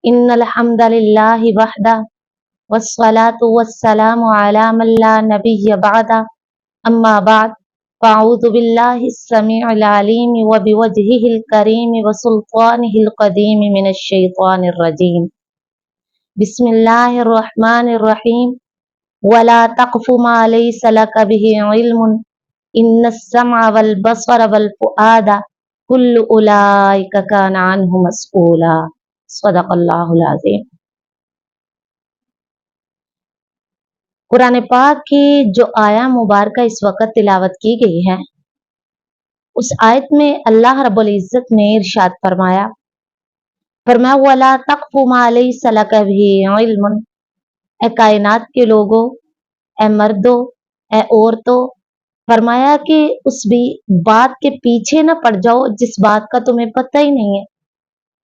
इन्नल हम्दलिल्लाहि वहदा वस्सलातु वस्सलामु अला मन ला नबिय्य बअदा अम्मा बाद फ़अऊज़ु बिल्लाहिस समीउल अलीम व बिवजहिल करीम व सुल्तानिहिल क़दीम मिनश शैतानिर रजीम। बिस्मिल्लाहिर रहमानिर रहीम। वला तक़फ़ु मा लैसा लक बिही इल्मुन इन्नस समअ वल बसर वल फुआदा कुल्लु उलाइका कान अन्हु मस्ऊला। सदक़ल्लाहुल अज़ीम। कुरान पाक की जो आया मुबारका इस वक्त तिलावत की गई है, उस आयत में अल्लाह रब्बुल इज़्ज़त ने इरशाद फरमाया वला तक़फ़ु मा लैसा लक बिही इल्मुन। ए कायनात के लोगों, ए मर्दों, ए औरतों, फरमाया कि उस भी बात के पीछे न पड़ जाओ जिस बात का तुम्हें पता ही नहीं है,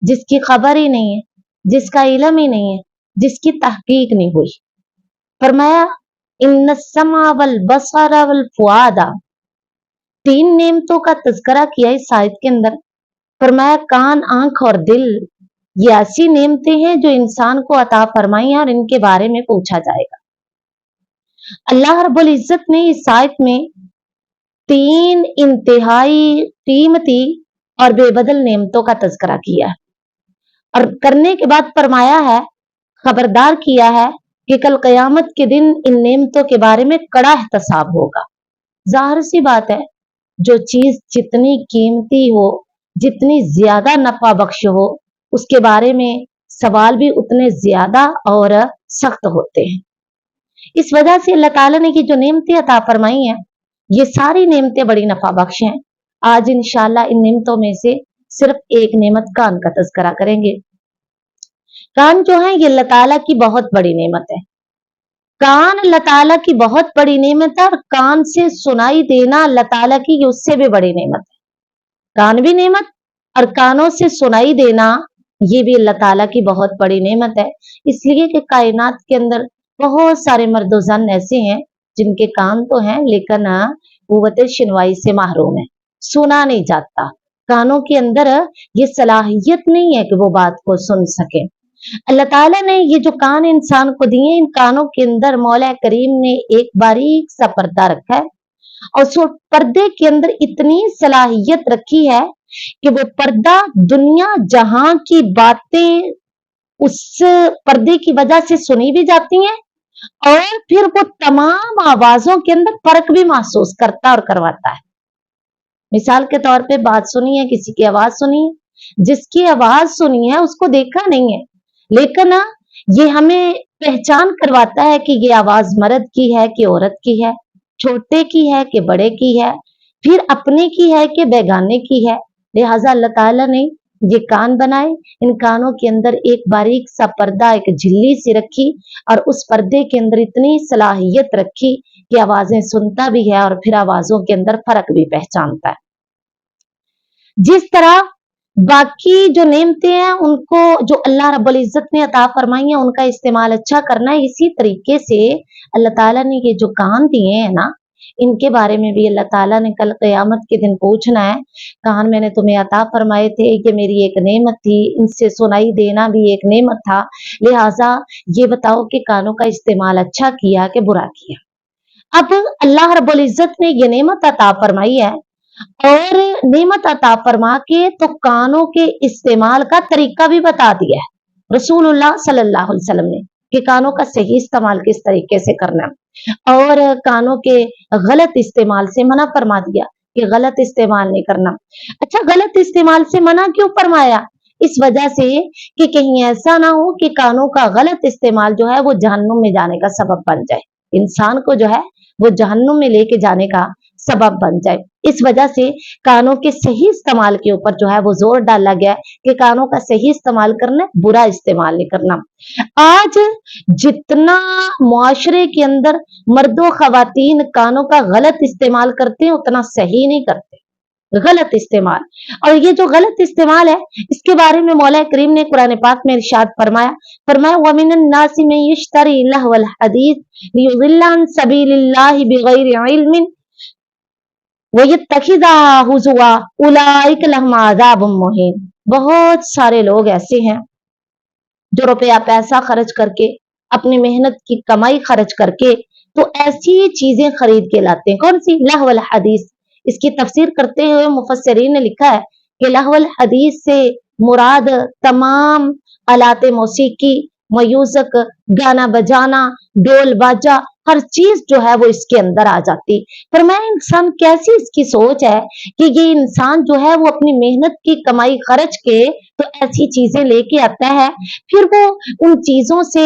जिसकी खबर ही नहीं है, जिसका इल्म ही नहीं है, जिसकी तहकीक नहीं हुई। फरमाया इन्नस समा वल बसर वल फुआदा। 3 नेमतों का तज़किरा किया इस आयत के अंदर। फरमाया कान, आंख और दिल, ये ऐसी नेमतें हैं जो इंसान को अता फरमाई हैं और इनके बारे में पूछा जाएगा। अल्लाह रब्बुल इज़्ज़त ने इस आयत में 3 इंतहाई कीमती और बेबदल नेमतों का तज़किरा किया है और करने के बाद फरमाया है, खबरदार किया है कि कल क़यामत के दिन इन नेमतों के बारे में कड़ा एहतसाब होगा। ज़ाहिर सी बात है, जो चीज जितनी कीमती हो, जितनी ज्यादा नफा बख्श हो, उसके बारे में सवाल भी उतने ज्यादा और सख्त होते हैं। इस वजह से अल्लाह ताला ने ये जो नेमतें अता फरमाई हैं, ये सारी नेमतें बड़ी नफा बख्श हैं। आज इंशाअल्लाह इन नेमतों में से सिर्फ एक नेमत कान का तज़किरा करेंगे। कान जो है ये अल्लाह ताला की बहुत बड़ी नेमत है। कान अल्लाह ताला की बहुत बड़ी नेमत है और कान से सुनाई देना अल्लाह ताला की ये उससे भी बड़ी नेमत है। कान भी नेमत और कानों से सुनाई देना ये भी अल्लाह ताला की बहुत बड़ी नेमत है। इसलिए कि कायनात के अंदर बहुत सारे मर्दोजन ऐसे हैं जिनके कान तो हैं लेकिन कुव्वत सुनवाई से महरूम है, सुना नहीं जाता। कानों के अंदर ये सलाहियत नहीं है कि वो बात को सुन सके। अल्लाह ताला ने ये जो कान इंसान को दिए, इन कानों के अंदर मौला करीम ने एक बारीक सा पर्दा रखा है और उस पर्दे के अंदर इतनी सलाहियत रखी है कि वो पर्दा दुनिया जहां की बातें उस पर्दे की वजह से सुनी भी जाती हैं और फिर वो तमाम आवाजों के अंदर फर्क भी महसूस करता और करवाता है। मिसाल के तौर पे बात सुनी है, किसी की आवाज सुनी है, जिसकी आवाज सुनी है उसको देखा नहीं है, लेकिन ये हमें पहचान करवाता है कि ये आवाज मर्द की है कि औरत की है, छोटे की है कि बड़े की है, फिर अपने की है कि बेगाने की है। लिहाजा अल्लाह ताला ने ये कान बनाए, इन कानों के अंदर एक बारीक सा पर्दा, एक झिल्ली सी रखी और उस पर्दे के अंदर इतनी सलाहियत रखी कि आवाजें सुनता भी है और फिर आवाजों के अंदर फर्क भी पहचानता है। जिस तरह बाकी जो नेमतें हैं उनको जो अल्लाह रब्बुल इज़्ज़त ने अता फरमाई है उनका इस्तेमाल अच्छा करना है, इसी तरीके से अल्लाह ताला ने ये जो कान दिए हैं ना, इनके बारे में भी अल्लाह ताला ने कल क़यामत के दिन पूछना है। कान मैंने तुम्हें अता फरमाए थे, ये मेरी एक नेमत थी, इनसे सुनाई देना भी एक नेमत था, लिहाजा ये बताओ कि कानों का इस्तेमाल अच्छा किया कि बुरा किया। अब अल्लाह रब्बुल इज़्ज़त ने ये नेमत अता फरमाई है और नेमत अता फरमा के तो कानों के इस्तेमाल का तरीका भी बता दिया है रसूलुल्लाह सल्लल्लाहु अलैहि वसल्लम ने कि कानों का सही इस्तेमाल किस तरीके से करना है और कानों के गलत इस्तेमाल से मना फरमा दिया कि गलत इस्तेमाल नहीं करना। अच्छा, गलत इस्तेमाल से मना क्यों फरमाया? इस वजह से कि कहीं ऐसा ना हो कि कानों का गलत इस्तेमाल जो है वो जहन्नुम में जाने का सबब बन जाए, इंसान को जो है वो जहन्नुम में लेके जाने का सबब बन जाए। इस वजह से कानों के सही इस्तेमाल के ऊपर जो है वो जोर डाला गया है कि कानों का सही इस्तेमाल करना है, बुरा इस्तेमाल नहीं करना। आज जितना मुआशरे के अंदर मर्दो खवातीन कानों का गलत इस्तेमाल करते हैं उतना सही नहीं करते, गलत इस्तेमाल। और ये जो गलत इस्तेमाल है इसके बारे में मौला करीम ने कुरान पाक में इरशाद फरमाया वमिनन नासी में यश्तरी लहवल हदीस लियुदिल्ला अन सबीलिल्लाहि बिगैरि इल्मिन वयत्तखिज़ा हुज़ुआ उलाइका लहुम अज़ाबुम मुहीन। बहुत सारे लोग ऐसे हैं जो रुपया पैसा खर्च करके, अपनी मेहनत की कमाई खर्च करके, तो ऐसी चीजें खरीद के लाते हैं। कौन सी? लहवल हदीस। इसकी तफसीर करते हुए मुफस्सिरीन ने लिखा है कि लहवल हदीस से मुराद तमाम आलाते मौसीकी, मयूजक, गाना बजाना, ढोल बाजा, हर चीज जो है वो इसके अंदर आ जाती। पर मैं इंसान कैसी इसकी सोच है कि ये इंसान जो है वो अपनी मेहनत की कमाई खर्च के तो ऐसी चीजें लेके आता है, फिर वो उन चीजों से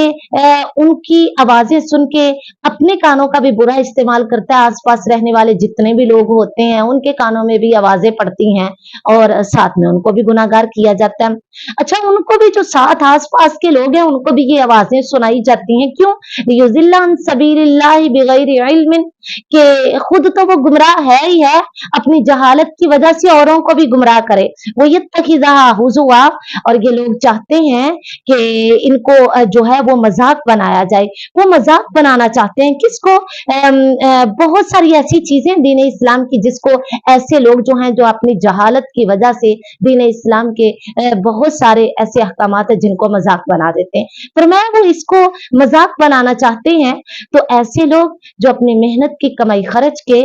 उनकी आवाजें सुन के अपने कानों का भी बुरा इस्तेमाल करता है। आसपास रहने वाले जितने भी लोग होते हैं उनके कानों में भी आवाजें पड़ती हैं और साथ में उनको भी गुनाहगार किया जाता है। अच्छा, उनको भी जो साथ आस-पास के लोग हैं उनको भी ये आवाजें सुनाई जाती हैं। क्यों? लियुज़िल्ला अन सबीलिल्लाहि बिगैरि इल्मिन, कि खुद तो वो गुमराह है ही है, अपनी जहालत की वजह से औरों को भी गुमराह करे। वो यत्तखिज़हा हुज़ुआ, और ये लोग चाहते हैं कि इनको जो है वो मजाक बनाया जाए। वो मजाक बनाना चाहते हैं किसको? बहुत सारी ऐसी चीजें दीन इस्लाम की जिसको ऐसे लोग जो हैं जो अपनी जहालत की वजह से दीन इस्लाम के बहुत सारे ऐसे अहकामात हैं जिनको मजाक बना देते हैं। पर मैं वो इसको मजाक बनाना चाहते हैं, तो ऐसे लोग जो अपनी मेहनत की कमाई खर्च के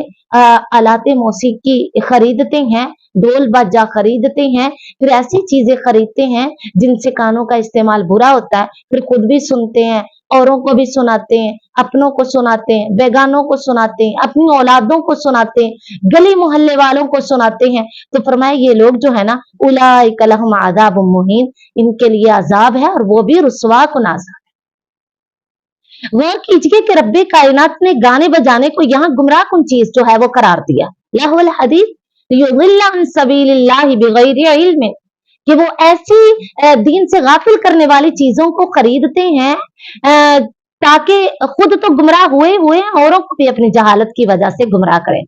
आलाते मौसीकी खरीदते हैं, ढोल बाजा खरीदते हैं, फिर ऐसी चीजें खरीदते हैं जिनसे कानों का इस्तेमाल बुरा होता है, फिर खुद भी सुनते हैं, औरों को भी सुनाते हैं, अपनों को सुनाते हैं, बेगानों को सुनाते हैं, अपनी औलादों को सुनाते हैं, गली मोहल्ले वालों को सुनाते हैं। तो फरमाए ये लोग जो है ना, उलाइका लहुम अज़ाबुम मुहीन, इनके लिए अजाब है और वो भी रुस्वा कुन अजाब। गौर कीजिए कि रब्बे कायनात ने गाने बजाने को यहाँ गुमराह कुन चीज जो है वो करार दिया। लहवल हदीस युदिल्ला अन सबीलिल्लाहि बिगैरि इल्म, कि वो ऐसी दीन से गाफिल करने वाली चीजों को खरीदते हैं ताकि खुद तो गुमराह हुए हुए हैं, औरों को भी अपनी जहालत की वजह से गुमराह करें।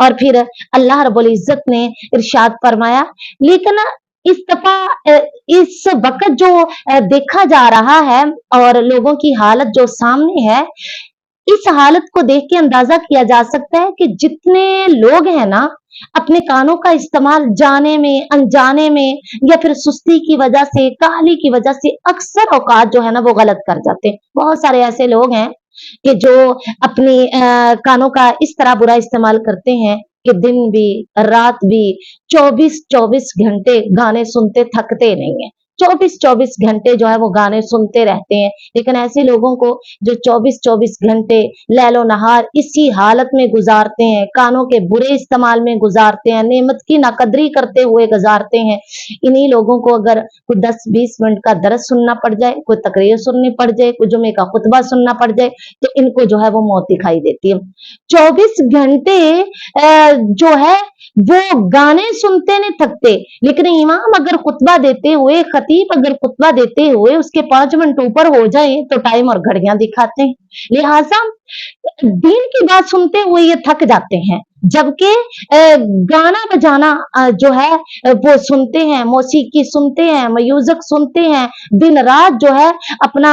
और फिर अल्लाह रब्बुल इज्जत ने इरशाद फरमाया, लेकिन इस दफा इस वक्त जो देखा जा रहा है और लोगों की हालत जो सामने है, इस हालत को देख के अंदाजा किया जा सकता है कि जितने लोग हैं ना, अपने कानों का इस्तेमाल जाने में, अनजाने में या फिर सुस्ती की वजह से, काहली की वजह से अक्सर औकात जो है ना वो गलत कर जाते हैं। बहुत सारे ऐसे लोग हैं कि जो अपनी कानों का इस तरह बुरा इस्तेमाल करते हैं कि दिन भी, रात भी 24-24 घंटे गाने सुनते थकते नहीं है। 24-24 घंटे जो है वो गाने सुनते रहते हैं। लेकिन ऐसे लोगों को जो 24-24 घंटे लैलो नहार इसी हालत में गुजारते हैं, कानों के बुरे इस्तेमाल में गुजारते हैं, नेमत की नाकदरी करते हुए गुजारते हैं, इन्हीं लोगों को अगर कोई 10-20 मिनट का दरस सुनना पड़ जाए, कोई तकरीर सुननी पड़ जाए, कोई जुमे का खुतबा सुनना पड़ जाए, तो इनको जो है वो मौत दिखाई देती है। 24 घंटे जो है वो गाने सुनते नहीं थकते, लेकिन इमाम अगर खुतबा देते हुए, खतीब अगर खुतबा देते हुए उसके 5 मिनट ऊपर हो जाए तो टाइम और घड़ियां दिखाते हैं। लिहाजा दीन की बात सुनते हुए ये थक जाते हैं, जबकि गाना बजाना जो है वो सुनते हैं, मौसीकी सुनते हैं, म्यूजिक सुनते हैं, दिन रात जो है अपना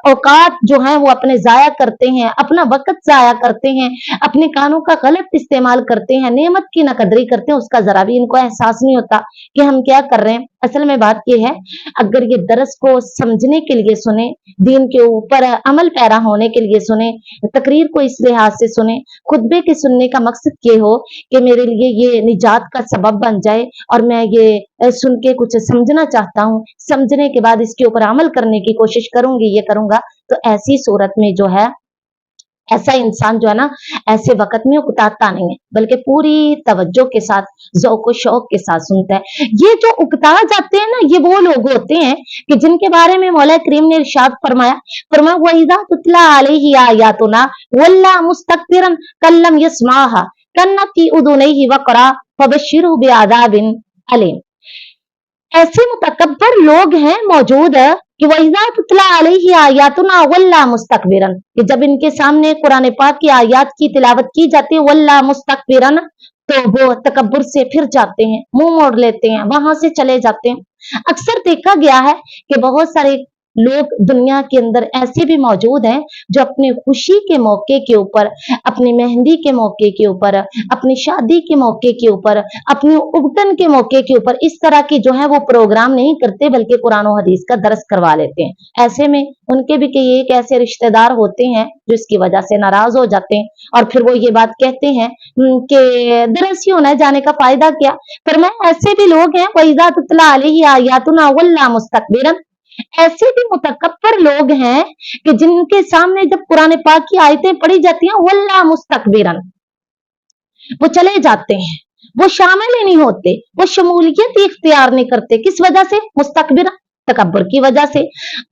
औकात जो है वो अपने जाया करते हैं, अपना वक्त जाया करते हैं, अपने कानों का गलत इस्तेमाल करते हैं, नेमत की नकदरी करते हैं, उसका जरा भी इनको एहसास नहीं होता कि हम क्या कर रहे हैं। असल में बात यह है, अगर ये दरस को समझने के लिए सुने, दीन के ऊपर अमल पैरा होने के लिए सुने, तकरीर को इस लिहाज से सुने, खुतबे के सुनने का मकसद ये हो कि मेरे लिए ये निजात का सबब बन जाए और मैं ये सुन के कुछ समझना चाहता हूँ, समझने के बाद इसके ऊपर अमल करने की कोशिश करूंगी, ये करूंगा, तो ऐसी सूरत में जो है ऐसा इंसान जो है ना ऐसे वक्त में उकताता नहीं है, बल्कि पूरी तवज्जो के साथ, ज़ौक़ व शौक़ के साथ सुनता है। ये जो उकता जाते हैं ना, ये वो लोग होते हैं कि जिनके बारे में मौला करीम ने इरशाद फरमाया, वइज़ा तुतला अलैहि आयातुना वल्ला मुस्तकबिरन कल्लम यस्माहा कन्ना फी उज़ुनैहि वक़रा फबश्शिरहु बिअज़ाबिन अलीम। ऐसे मुतकब्बर लोग हैं मौजूद है कि वइज़ा तुतला अलैहि आयातुना वल्ला मुस्तकबिरन, कि जब इनके सामने कुरान पाक की आयात की तिलावत की जाती है, वल्ला मुस्तकबिरन, तो वो तकब्बुर से फिर जाते हैं, मुंह मोड़ लेते हैं, वहां से चले जाते हैं। अक्सर देखा गया है कि बहुत सारे लोग दुनिया के अंदर ऐसे भी मौजूद हैं जो अपनी खुशी के मौके के ऊपर, अपनी मेहंदी के मौके के ऊपर, अपनी शादी के मौके के ऊपर, अपनी उबटन के मौके के ऊपर इस तरह की जो है वो प्रोग्राम नहीं करते, बल्कि कुरान और हदीस का दर्स करवा लेते हैं। ऐसे में उनके भी कई एक ऐसे रिश्तेदार होते हैं जो इसकी वजह से नाराज हो जाते हैं और फिर वो ये बात कहते हैं कि दरस ही होना जाने का फायदा क्या। पर मैं ऐसे भी लोग हैं वइज़ा तुतला अलैहि आयातुना वल्ला मुस्तकबिरन, ऐसे भी मुतकब्बर लोग हैं कि जिनके सामने जब कुरान पाक की आयतें पढ़ी जाती हैं वल्ला मुस्तकबिरन, वो चले जाते हैं, वो शामिल ही नहीं होते, वो शमूलियत ही इख्तियार नहीं करते। किस वजह से? मुस्तकबिरन, तकब्बुर की वजह से।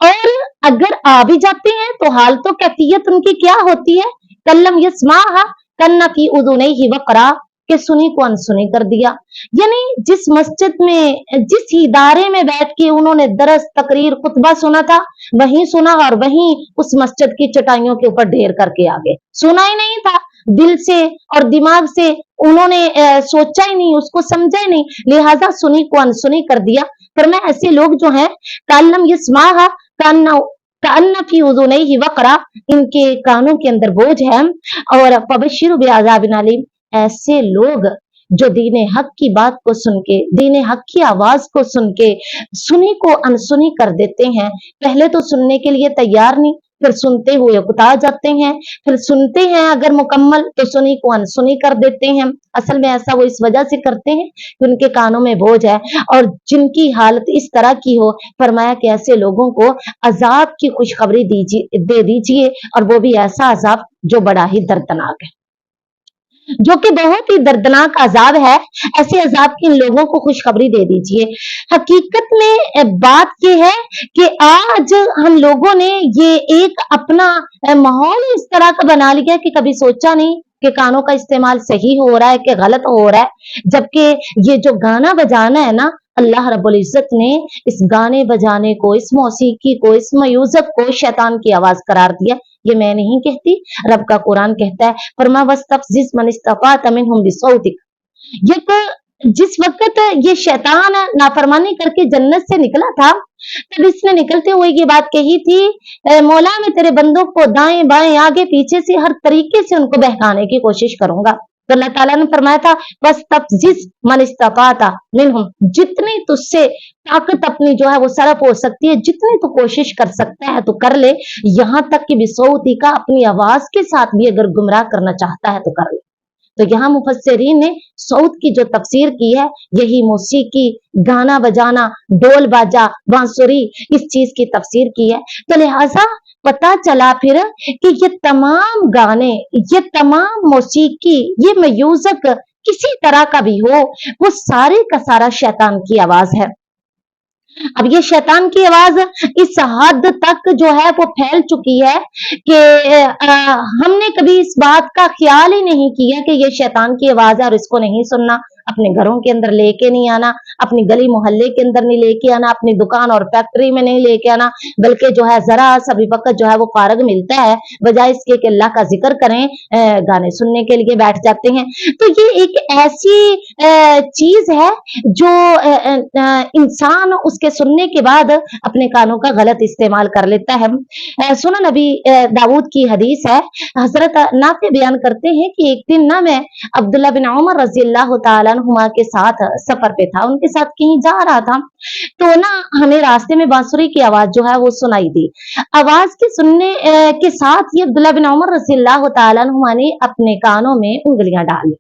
और अगर आ भी जाते हैं तो हाल तो कैफियत उनकी क्या होती है? कल्लम यस्माहा कन्ना फी उदुनैहि वक़रा, के सुनी को अनसुनी कर दिया। यानी जिस मस्जिद में, जिस इदारे में बैठ के उन्होंने दरस, तकरीर, खुतबा सुना था, वहीं सुना और वहीं उस मस्जिद की चटाइयों के ऊपर ढेर करके आ गए। सुना ही नहीं था, दिल से और दिमाग से उन्होंने सोचा ही नहीं, उसको समझा ही नहीं, लिहाजा सुनी को अनसुनी कर दिया। पर मैं ऐसे लोग जो हैं काल्लम यस्माहा कान्ना फी उज़ुनैहि वक़रा, इनके कानों के अंदर बोझ है। और फबश्शिरहु बिअज़ाबिन अलीम, ऐसे लोग जो दीन हक की बात को सुन के, दीन हक की आवाज को सुन के सुनी को अनसुनी कर देते हैं। पहले तो सुनने के लिए तैयार नहीं, फिर सुनते हुए उकता जाते हैं, फिर सुनते हैं अगर मुकम्मल तो सुनी को अनसुनी कर देते हैं। असल में ऐसा वो इस वजह से करते हैं कि उनके कानों में बोझ है और जिनकी हालत इस तरह की हो, फरमाया कि ऐसे लोगों को अजाब की खुशखबरी दे दीजिए, और वो भी ऐसा अजाब जो बड़ा ही दर्दनाक है, जो कि बहुत ही दर्दनाक अजाब है। ऐसे अजाब की इन लोगों को खुशखबरी दे दीजिए। हकीकत में बात यह है कि आज हम लोगों ने ये एक अपना माहौल इस तरह का बना लिया कि कभी सोचा नहीं कि कानों का इस्तेमाल सही हो रहा है कि गलत हो रहा है। जबकि ये जो गाना बजाना है ना, अल्लाह रब्बुल इज्जत ने इस गाने बजाने को, इस मौसीकी को, इस म्यूजिक को शैतान की आवाज करार दिया। ये मैं नहीं कहती, रब का कुरान कहता है, फरमा वस्तफ्जिज मन इस्तताअत मिनहुम बिसौतिक। ये तो जिस वक्त ये शैतान नाफरमानी करके जन्नत से निकला था, तब इसने निकलते हुए ये बात कही थी, मौला मैं तेरे बंदों को दाएं बाएं आगे पीछे से हर तरीके से उनको बहकाने की कोशिश करूंगा। तो अल्लाह ताला ने फरमाया था वस्तफ्जिज मन इस्तताअत मिनहुम, जितनी तुझसे ताकत अपनी जो है वो सरफ हो सकती है, जितनी तू कोशिश कर सकता है तो कर ले, यहाँ तक कि बिसौती का, अपनी आवाज के साथ भी अगर गुमराह करना चाहता है तो कर ले। तो यहाँ मुफस्सिरीन ने सऊद की जो तफसीर की है, यही मौसीकी, गाना बजाना, ढोल बाजा, बांसुरी, इस चीज की तफसीर की है। तो लिहाजा पता चला फिर कि ये तमाम गाने, ये तमाम मौसीकी, ये म्यूजिक किसी तरह का भी हो, वो सारे का सारा शैतान की आवाज है। अब ये शैतान की आवाज इस हद तक जो है वो फैल चुकी है कि हमने कभी इस बात का ख्याल ही नहीं किया कि ये शैतान की आवाज है और इसको नहीं सुनना, अपने घरों के अंदर लेके नहीं आना, अपनी गली मोहल्ले के अंदर नहीं लेके आना, अपनी दुकान और फैक्ट्री में नहीं लेके आना, बल्कि जो है जरा सभी वक्त जो है वो फारग मिलता है, बजाय इसके कि अल्लाह का जिक्र करें, गाने सुनने के लिए बैठ जाते हैं। तो ये एक ऐसी चीज है जो इंसान उसके सुनने के बाद अपने कानों का गलत इस्तेमाल कर लेता है। सुनन नबी दाऊद की हदीस है, हजरत नाफे बयान करते हैं कि एक दिन ना मैं अब्दुल्ला बिन उमर रजी अल्लाह तआला अन्हुमा के साथ सफर पे था, उनके साथ कहीं जा रहा था, तो ना हमें रास्ते में बांसुरी की आवाज जो है वो सुनाई दी। आवाज के सुनने के साथ ही अब्दुल्ला बिन उमर रजी अल्लाह तआला अन्हुमा ने अपने कानों में उंगलियां डाली।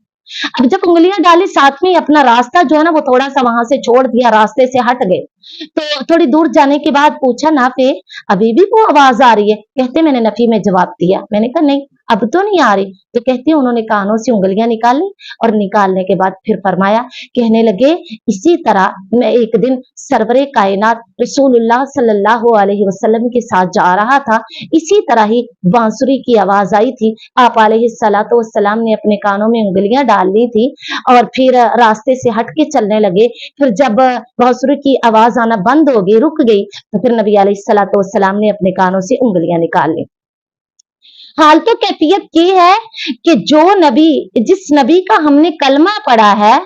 अब जब उंगलियां डाली, साथ में अपना रास्ता जो है ना वो थोड़ा सा वहां से छोड़ दिया, रास्ते से हट गए। तो थोड़ी दूर जाने के बाद पूछा, नाफे अभी भी वो आवाज आ रही है? कहते मैंने नफी में जवाब दिया, मैंने कहा नहीं अब तो नहीं आ रही। तो कहते उन्होंने कानों से उंगलियां निकाली और निकालने के बाद फिर फरमाया, कहने लगे इसी तरह मैं एक दिन सरवरे कायनात रसूलुल्लाह सल्लल्लाहु अलैहि वसल्लम के साथ जा रहा था, इसी तरह ही बांसुरी की आवाज आई थी, आप अलैहिस्सलातु वस्सलाम ने अपने कानों में उंगलियां डाल ली थी और फिर रास्ते से हट के चलने लगे। फिर जब बांसुरी की आवाज आना बंद हो गई, रुक गई, तो फिर नबी अलैहिस्सलातु वस्सलाम ने अपने कानों से उंगलियां निकाल ली। हाल तो कैफियत ये है कि जो नबी, जिस नबी का हमने कलमा पढ़ा है,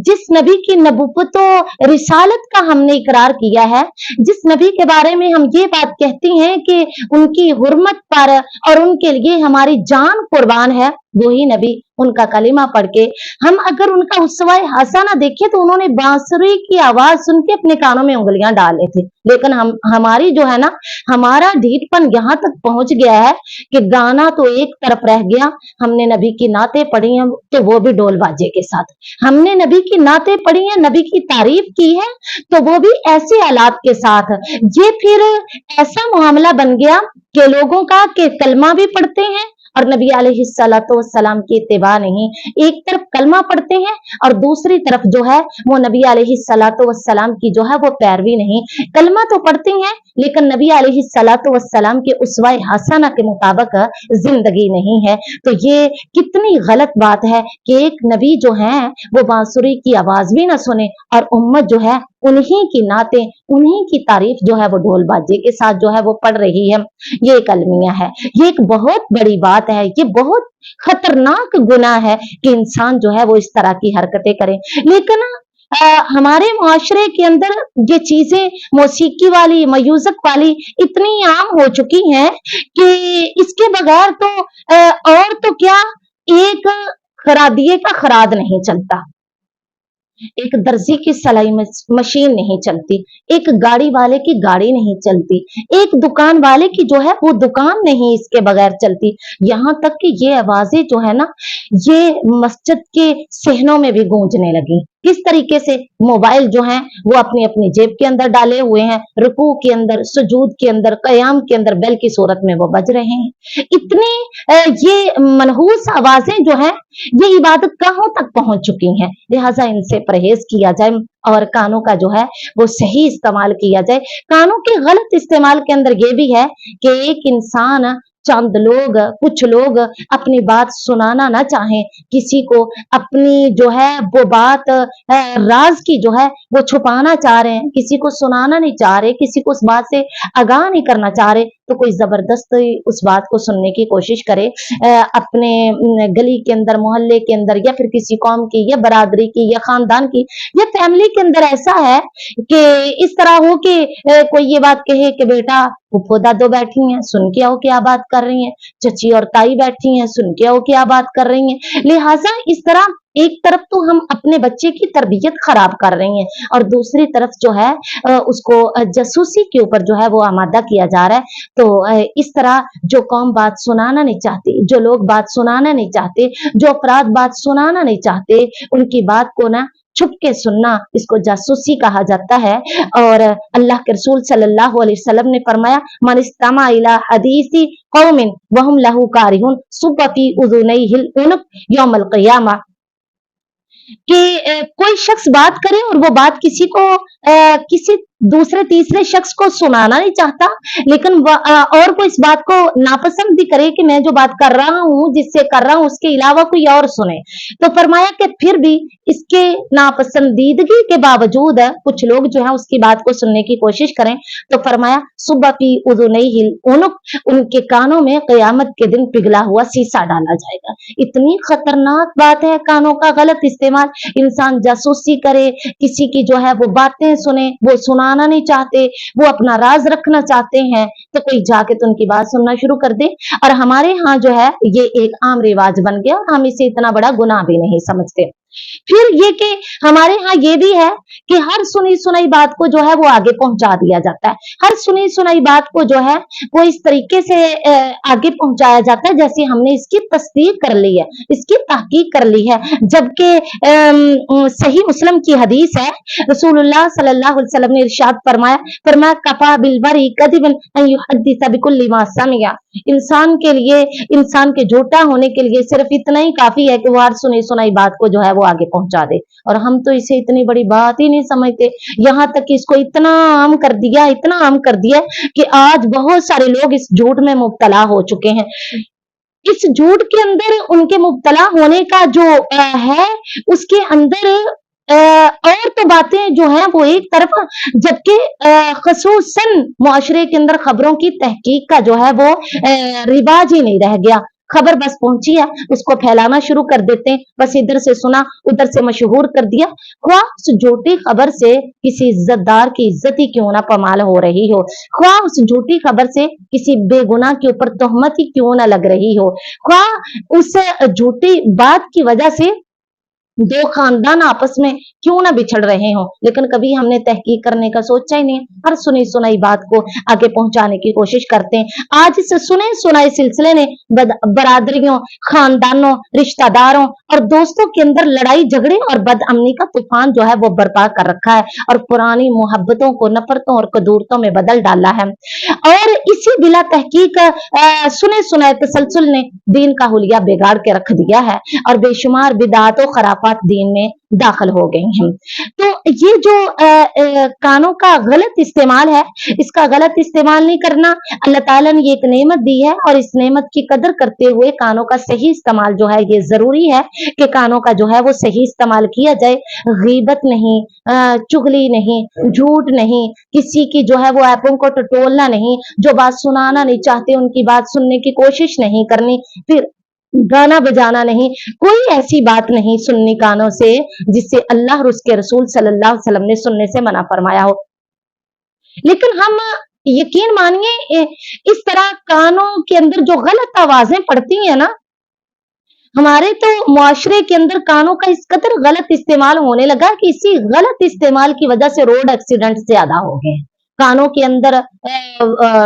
जिस नबी की नबूवत व रिसालत का हमने इकरार किया है, जिस नबी के बारे में हम ये बात कहते हैं कि उनकी हुर्मत पर और उनके लिए हमारी जान कुर्बान है, वही नबी, उनका कलिमा पढ़ के हम अगर उनका उसवाए हसना देखें तो उन्होंने बांसुरी की आवाज सुन के अपने कानों में उंगलियां डाले थे। लेकिन हम हमारी जो है ना, हमारा ढीठपन यहाँ तक पहुंच गया है कि गाना तो एक तरफ रह गया, हमने नबी की नाते पढ़ी हैं तो वो भी ढोल बाजे के साथ। हमने नबी की नाते पढ़ी हैं, नबी की तारीफ की है तो वो भी ऐसे आलात के साथ। ये फिर ऐसा मामला बन गया कि लोगों का कि कलमा भी पढ़ते हैं और नबी अलैहिस्सलातु वस्सलाम की इत्तिबा नहीं। एक तरफ कलमा पढ़ते हैं और दूसरी तरफ जो है वो नबी अलैहिस्सलातु वस्सलाम की जो है वो पैरवी नहीं। कलमा तो पढ़ते हैं लेकिन नबी अलैहिस्सलातु वस्सलाम के उसवाए हसना के मुताबिक जिंदगी नहीं है। तो ये कितनी गलत बात है कि एक नबी जो है वो बांसुरी की आवाज भी ना सुने और उम्मत जो है उन्हीं की नाते, उन्हीं की तारीफ जो है वो ढोल बाजे के साथ जो है वो पढ़ रही है। ये एक अलमिया है, ये एक बहुत बड़ी बात है, ये बहुत खतरनाक गुनाह है कि इंसान जो है वो इस तरह की हरकतें करे। लेकिन हमारे मुआशरे के अंदर ये चीजें मौसीकी वाली, मयूजक वाली इतनी आम हो चुकी हैं कि इसके बगैर तो और तो क्या, एक खरादिए का खराद नहीं चलता, एक दर्जी की सिलाई मशीन नहीं चलती, एक गाड़ी वाले की गाड़ी नहीं चलती, एक दुकान वाले की जो है वो दुकान नहीं इसके बगैर चलती। यहाँ तक कि ये आवाजें जो है ना, ये मस्जिद के सहनों में भी गूंजने लगी। किस तरीके से मोबाइल जो है वो अपनी अपनी जेब के अंदर डाले हुए हैं, रुकू के अंदर, सुजूद के अंदर, कयाम के अंदर बेल की सूरत में वो बज रहे हैं। इतनी ये मनहूस आवाजें जो है ये इबादत गाहों तक पहुंच चुकी हैं। लिहाजा इनसे परहेज किया जाए और कानों का जो है वो सही इस्तेमाल किया जाए। कानों के गलत इस्तेमाल के अंदर ये भी है कि एक इंसान, चंद लोग, कुछ लोग अपनी बात सुनाना ना चाहें, किसी को अपनी जो है वो बात राज की जो है वो छुपाना चाह रहे हैं, किसी को सुनाना नहीं चाह रहे, किसी को उस बात से आगाह नहीं करना चाह रहे, तो कोई जबरदस्ती उस बात को सुनने की कोशिश करे। अपने गली के अंदर, मोहल्ले के अंदर या फिर किसी कौम की या बरादरी की या खानदान की या फैमिली के अंदर ऐसा है कि इस तरह हो कि कोई ये बात कहे कि बेटा फूफो दादो बैठी हैं, सुन के आओ क्या बात कर रही हैं, चची और ताई बैठी हैं, सुन के आओ क्या बात कर रही हैं। लिहाजा इस तरह एक तरफ तो हम अपने बच्चे की तरबियत खराब कर रही हैं और दूसरी तरफ जो है उसको जासूसी के ऊपर जो है वो आमादा किया जा रहा है। तो इस तरह जो कौम बात सुनाना नहीं चाहती, जो लोग बात सुनाना नहीं चाहते, जो अफराद बात सुनाना नहीं चाहते, उनकी बात को ना छुप के सुनना, इसको जासूसी कहा जाता है। और अल्लाह के रसूल सल्लल्लाहु अलैहि वसल्लम ने फरमाया, मन इस्तमा इला हदीसी कौमिन वहुम लहू कारिहुन सुब्बा फी उज़ुनैहिल उनुक यौमल क़ियामा। कि कोई शख्स बात करे और वो बात किसी को किसी दूसरे तीसरे शख्स को सुनाना नहीं चाहता, लेकिन और वो इस बात को नापसंद भी करे कि मैं जो बात कर रहा हूँ, जिससे कर रहा हूँ, उसके अलावा कोई और सुने। तो फरमाया कि फिर भी इसके नापसंदीदगी के बावजूद कुछ लोग जो है उसकी बात को सुनने की कोशिश करें, तो फरमाया सुबह फी उज़ुनैहिल उनुक, उनके कानों में क़यामत के दिन पिघला हुआ शीशा डाला जाएगा। इतनी खतरनाक बात है कानों का गलत इस्तेमाल। इंसान जासूसी करे, किसी की जो है वो बातें सुने, वो सुनाना नहीं चाहते, वो अपना राज रखना चाहते हैं, तो कोई जाके तो उनकी बात सुनना शुरू कर दे। और हमारे यहाँ जो है ये एक आम रिवाज बन गया और हम इसे इतना बड़ा गुनाह भी नहीं समझते। फिर ये कि हमारे यहाँ ये भी है कि हर सुनी सुनाई बात को जो है वो आगे पहुंचा दिया जाता है। हर सुनी सुनाई बात को जो है वो इस तरीके से आगे पहुंचाया जाता है जैसे हमने इसकी तस्दीक कर ली है, इसकी तहकीक कर ली है। जबकि सही मुस्लिम की हदीस है, रसूलुल्लाह सल्लल्लाहु अलैहि वसल्लम ने इरशाद फरमाया, फरमाया कफा बिल बरी कदिबन अन युहद्दिस बिकुल्लि मा समिया। इंसान के लिए, इंसान के झूठा होने के लिए सिर्फ इतना ही काफी है कि वो हर सुनी सुनाई बात को जो है वो आगे पहुंचा दे। और हम तो इसे इतनी बड़ी बात ही नहीं समझते, यहाँ तक कि इसको इतना आम कर दिया, इतना आम कर दिया कि आज बहुत सारे लोग इस झूठ में मुब्तला हो चुके हैं। इस झूठ के अंदर उनके मुब्तला होने का जो है उसके अंदर और तो बातें जो हैं वो एक तरफ, जबकि खसूसन मुआशरे के अंदर खबरों की तहकीक का जो है वो रिवाज ही नहीं रह गया। खबर बस पहुंची है, उसको फैलाना शुरू कर देते हैं, बस इधर से सुना उधर से मशहूर कर दिया। ख्वाह उस झूठी खबर से किसी इज्जतदार की इज्जत ही क्यों ना पमाल हो रही हो, ख्वाह उस झूठी खबर से किसी बेगुनाह के ऊपर तोहमत ही क्यों ना लग रही हो, ख्वाह उस झूठी बात की वजह से दो खानदान आपस में क्यों ना बिछड़ रहे हों, लेकिन कभी हमने तहकीक करने का सोचा ही नहीं। हर सुनी सुनाई बात को आगे पहुंचाने की कोशिश करते हैं। आज इस सुने सुनाए सिलसिले ने बरादरियों, खानदानों, रिश्तेदारों और दोस्तों के अंदर लड़ाई झगड़े और बदअमनी का तूफान जो है वो बर्पा कर रखा है और पुरानी मोहब्बतों को नफरतों और कदूरतों में बदल डाला है। और इसी बिला तहकीक सुने सुनाए तसलसल ने दीन का हुलिया बिगाड़ के रख दिया है और बेशुमार बिदात और खराफात दीन में दाखिल हो गई हैं। तो ये जो कानों का गलत इस्तेमाल है, इसका गलत इस्तेमाल नहीं करना, अल्लाह ताला ने ये एक नेमत दी है और इस नेमत की कदर करते हुए कानों का सही इस्तेमाल जो है ये जरूरी है कि कानों का जो है वो सही इस्तेमाल किया जाए। गीबत नहीं, चुगली नहीं, झूठ नहीं, किसी की जो है वो ऐपों को टटोलना नहीं, जो बात सुनाना नहीं चाहते उनकी बात सुनने की कोशिश नहीं करनी, फिर गाना बजाना नहीं, कोई ऐसी बात नहीं सुननी कानों से जिससे अल्लाह और उसके रसूल सल्लल्लाहु अलैहि वसल्लम ने सुनने से मना फरमाया हो। लेकिन हम यकीन मानिए इस तरह कानों के अंदर जो गलत आवाजें पड़ती हैं ना, हमारे तो मुआशरे के अंदर कानों का इस कदर गलत इस्तेमाल होने लगा कि इसी गलत इस्तेमाल की वजह से रोड एक्सीडेंट ज्यादा हो गए। कानों के अंदर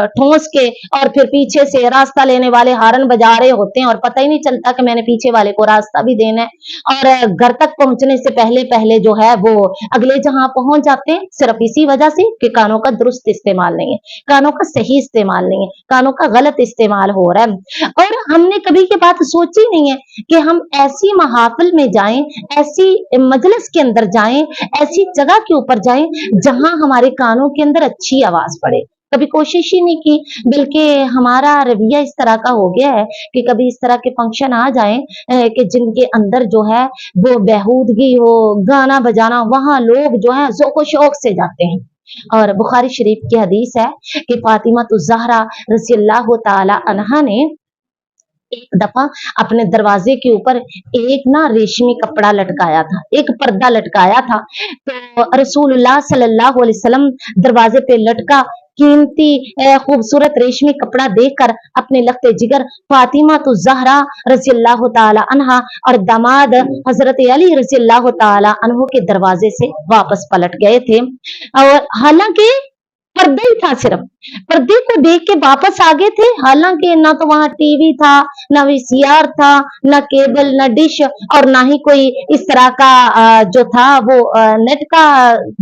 ठोंस के और फिर पीछे से रास्ता लेने वाले हारन बजा रहे होते हैं और पता ही नहीं चलता कि मैंने पीछे वाले को रास्ता भी देना है और घर तक पहुंचने से पहले पहले जो है वो अगले जहां पहुंच जाते हैं, सिर्फ इसी वजह से कि कानों का दुरुस्त इस्तेमाल नहीं है, कानों का सही इस्तेमाल नहीं है, कानों का गलत इस्तेमाल हो रहा है। और हमने कभी ये बात सोची नहीं है कि हम ऐसी महाफिल में जाएं, ऐसी मजलिस के अंदर जाएं, ऐसी जगह के ऊपर जाएं जहां हमारे कानों के अंदर अच्छी आवाज पड़े। कभी कोशिश ही नहीं की, बल्कि हमारा रवैया इस तरह का हो गया है कि कभी इस तरह के फंक्शन आ जाएं कि जिनके अंदर जो है वो बेहूदगी हो, गाना बजाना, वहां लोग जो है ज़ौक़ शौक से जाते हैं। और बुखारी शरीफ की हदीस है कि फातिमा तो ज़हरा रज़ी अल्लाह ताला अन्हा ने एक दफा अपने दरवाजे के ऊपर एक ना रेशमी कपड़ा लटकाया था, एक पर्दा लटकाया था। तो रसूलुल्लाह सल्लल्लाहु अलैहि वसल्लम दरवाजे पे लटका कीमती खूबसूरत रेशमी कपड़ा देखकर अपने लखते जिगर फातिमा तो जहरा रजी अल्लाह ताला अन्हा और दामाद हजरत अली रजी अल्लाह ताला अन्हु के दरवाजे से वापस पलट गए थे। और हालांकि पर्दा ही था, सिर्फ पर्दे को देख के वापस आ गए थे, हालांकि ना तो वहां टीवी था, ना वीसीआर था, ना केबल, ना डिश और ना ही कोई इस तरह का जो था वो नेट का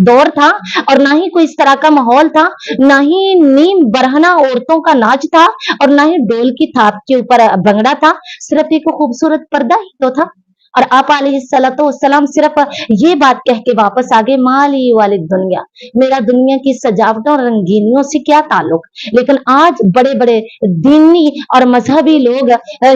दौर था और ना ही कोई इस तरह का माहौल था, ना ही नीम बरहना औरतों का नाच था और ना ही ढोल की थाप के ऊपर भंगड़ा था, सिर्फ एक खूबसूरत पर्दा ही तो था। और आप अलैहिस्सलाम सिर्फ ये बात कह के वापस आ गए, माली वाली दुनिया, मेरा दुनिया की सजावटों और रंगीनियों से क्या ताल्लुक। लेकिन आज बड़े बड़े दीनी और मजहबी लोग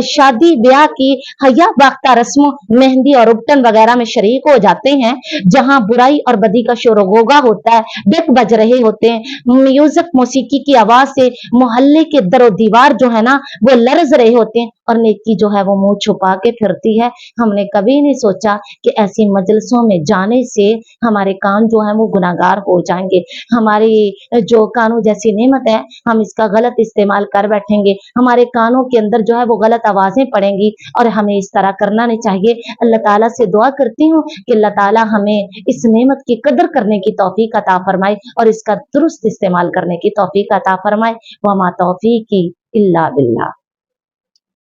शादी ब्याह की हया बाख्ता रस्मों, मेहंदी और उपटन वगैरह में शरीक हो जाते हैं, जहां बुराई और बदी का शोर गोगा होता है, डेक बज रहे होते हैं, म्यूजिक मौसीकी की आवाज से मोहल्ले के दरो दीवार जो है ना वो लरज रहे होते हैं और नेकी जो है वो मुंह छुपा के फिरती है। हमने कभी नहीं सोचा कि ऐसी मजलिसों में जाने से हमारे कान जो है वो गुनाहगार हो जाएंगे, हमारी जो कानों जैसी नेमत है हम इसका गलत इस्तेमाल कर बैठेंगे, हमारे कानों के अंदर जो है वो गलत आवाजें पड़ेंगी और हमें इस तरह करना नहीं चाहिए। अल्लाह ताला से दुआ करती हूँ कि अल्लाह ताला हमें इस नेमत की कदर करने की तौफीक अता फरमाए और इसका दुरुस्त इस्तेमाल करने की तौफीक अता फरमाए। वमा तौफीकी इल्ला बिल्लाह।